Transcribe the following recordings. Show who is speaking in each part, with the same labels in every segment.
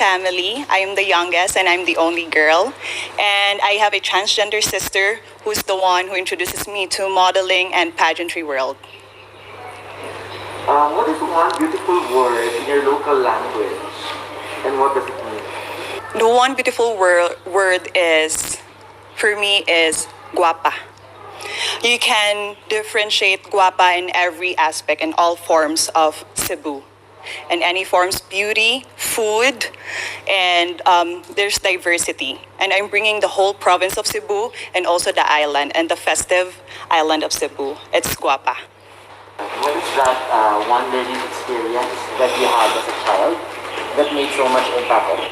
Speaker 1: family. I am the youngest and I'm the only girl. And I have a transgender sister who's the one who introduces me to modeling and pageantry world.
Speaker 2: What is one beautiful word in your local language? And what does it mean?
Speaker 1: The one beautiful word is, for me, is guapa. You can differentiate guapa in every aspect, in all forms of Cebu. In any forms, beauty, food, and there's diversity. And I'm bringing the whole province of Cebu and also the island and the festive island of Cebu. It's guapa.
Speaker 2: What is that one learning experience that you had as a child that made so much impact on you?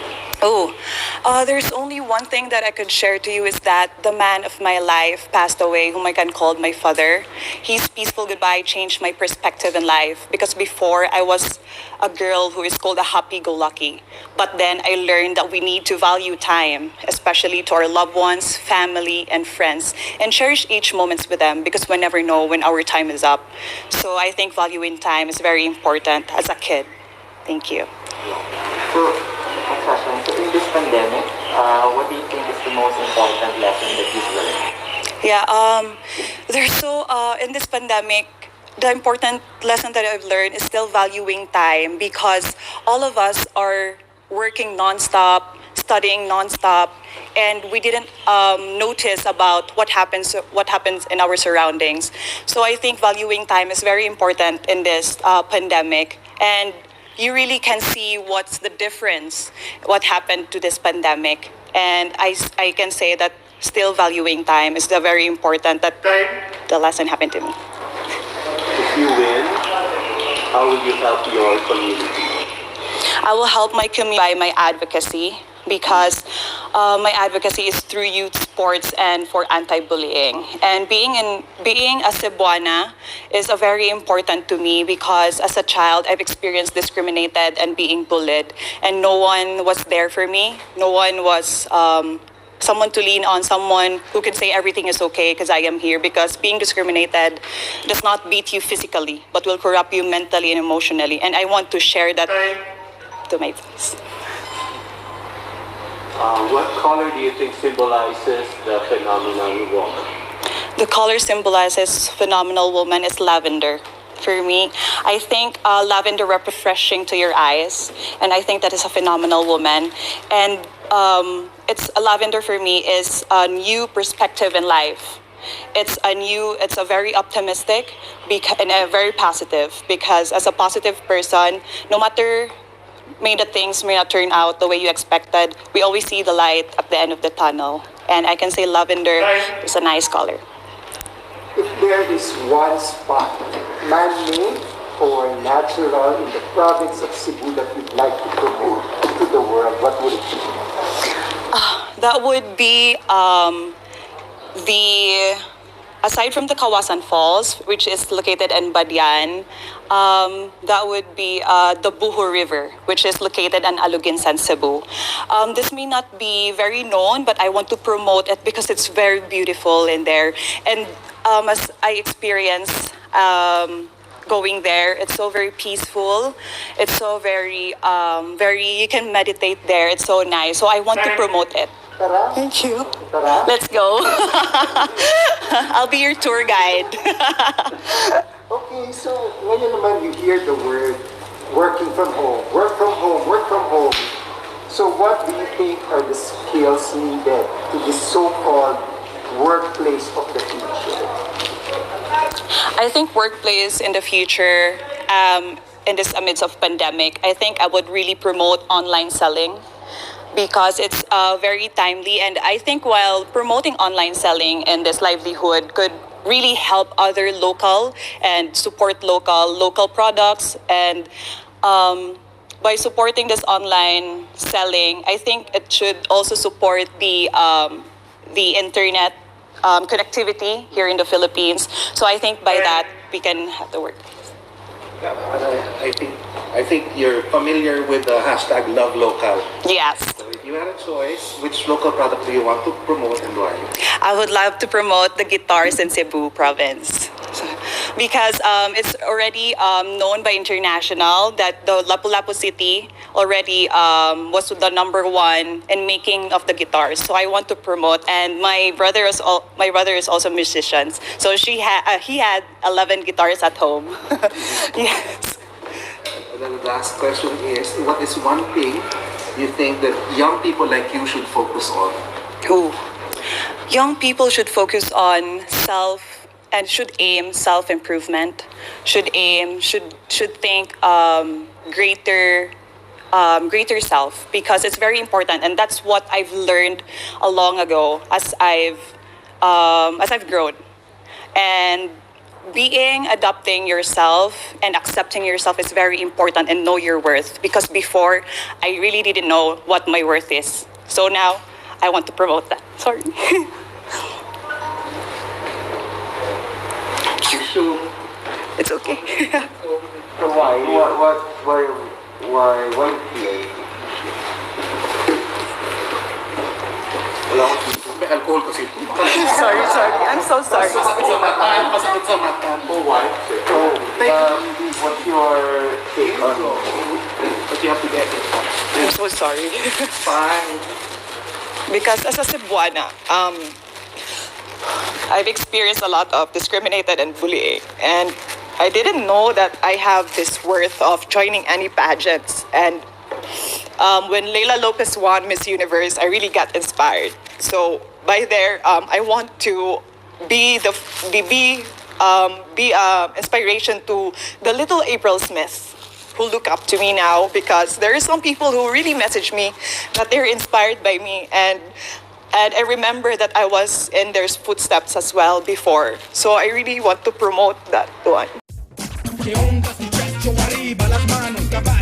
Speaker 1: There's only one thing that I could share to you is that the man of my life passed away, whom I can call my father. His peaceful goodbye changed my perspective in life because before I was a girl who is called a happy-go-lucky. But then I learned that we need to value time, especially to our loved ones, family, and friends, and cherish each moment with them because we never know when our time is up. So I think valuing time is very important as a kid. Thank you.
Speaker 2: So, next question. So in this pandemic, what do you think is the most important lesson that you've learned?
Speaker 1: In this pandemic, the important lesson that I've learned is still valuing time because all of us are working nonstop, studying nonstop, and we didn't notice about what happens in our surroundings. So I think valuing time is very important in this pandemic, and you really can see what's the difference, what happened to this pandemic. And I can say that still valuing time is the very important that the lesson happened to me.
Speaker 2: If you win, how will you help your community?
Speaker 1: I will help my community by my advocacy because my advocacy is through youth sports and for anti-bullying. And being a Cebuana is a very important to me because as a child I've experienced discriminated and being bullied, and no one was there for me. No one was someone to lean on, someone who can say everything is okay because I am here, because being discriminated does not beat you physically but will corrupt you mentally and emotionally, and I want to share that to my friends.
Speaker 2: What color do you think symbolizes the phenomenal woman?
Speaker 1: The color symbolizes phenomenal woman is lavender. For me, I think lavender refreshing to your eyes, and I think that is a phenomenal woman. And it's a lavender for me is a new perspective in life. It's a very optimistic and a very positive, because as a positive person, no matter the things may not turn out the way you expected, we always see the light at the end of the tunnel. And I can say lavender is a nice color.
Speaker 3: If there is one spot, man-made or natural, in the province of Cebu that you'd like to promote to the world, what would it be?
Speaker 1: That would be aside from the Kawasan Falls, which is located in Badian, that would be the Buho River, which is located in Aluginsan, Cebu. This may not be very known, but I want to promote it because it's very beautiful in there. And as I experience going there, it's so very peaceful. It's so very, you can meditate there. It's so nice. So I want to promote it.
Speaker 3: Tara?
Speaker 1: Thank you.
Speaker 3: Tara?
Speaker 1: Let's go. I'll be your tour guide.
Speaker 3: Okay, so ngayon naman you hear the word working from home, work from home, work from home. So what do you think are the skills needed to this so-called workplace of the future?
Speaker 1: I think workplace in the future, in this amidst of pandemic, I think I would really promote online selling, because it's very timely. And I think while promoting online selling in this livelihood could really help other local and support local products. And by supporting this online selling, I think it should also support the internet connectivity here in the Philippines. So I think by that we can have the work.
Speaker 4: Yeah, I think you're familiar with the hashtag Love Local.
Speaker 1: Yes.
Speaker 4: So if you had a choice, which local product do you want to promote and why?
Speaker 1: I would love to promote the guitars in Cebu province. Because it's already known by international that the Lapu-Lapu city already was the number one in making of the guitars. So I want to promote. And my brother is also a musician. So he had 11 guitars at home. Yes.
Speaker 4: And then the last question is, what is one thing you think that young people like you should focus on?
Speaker 1: Ooh. Young people should focus on should aim self-improvement, should think greater self, because it's very important, and that's what I've learned a long ago as I've grown. And adopting yourself and accepting yourself is very important, and know your worth, because before I really didn't know what my worth is. So now I want to promote that. Sorry. It's okay.
Speaker 2: So why PA?
Speaker 4: Wala akong may alcohol kasi ito.
Speaker 1: sorry. I'm so sorry.
Speaker 4: Pasakit sa mata. Pasakit sa mata.
Speaker 2: So why? So, what's your take on
Speaker 4: But you have to get it.
Speaker 1: I'm so sorry.
Speaker 4: Fine.
Speaker 1: Because as a Cebuana, I've experienced a lot of discriminated and bullying, and I didn't know that I have this worth of joining any pageants. And when Leila Lopez won Miss Universe, I really got inspired. So by there, I want to be inspiration to the little April Smiths who look up to me now, because there are some people who really message me that they're inspired by me, and I remember that I was in their footsteps as well before. So I really want to promote that one.
Speaker 5: Que ondas, muchacho, arriba las manos, caballo.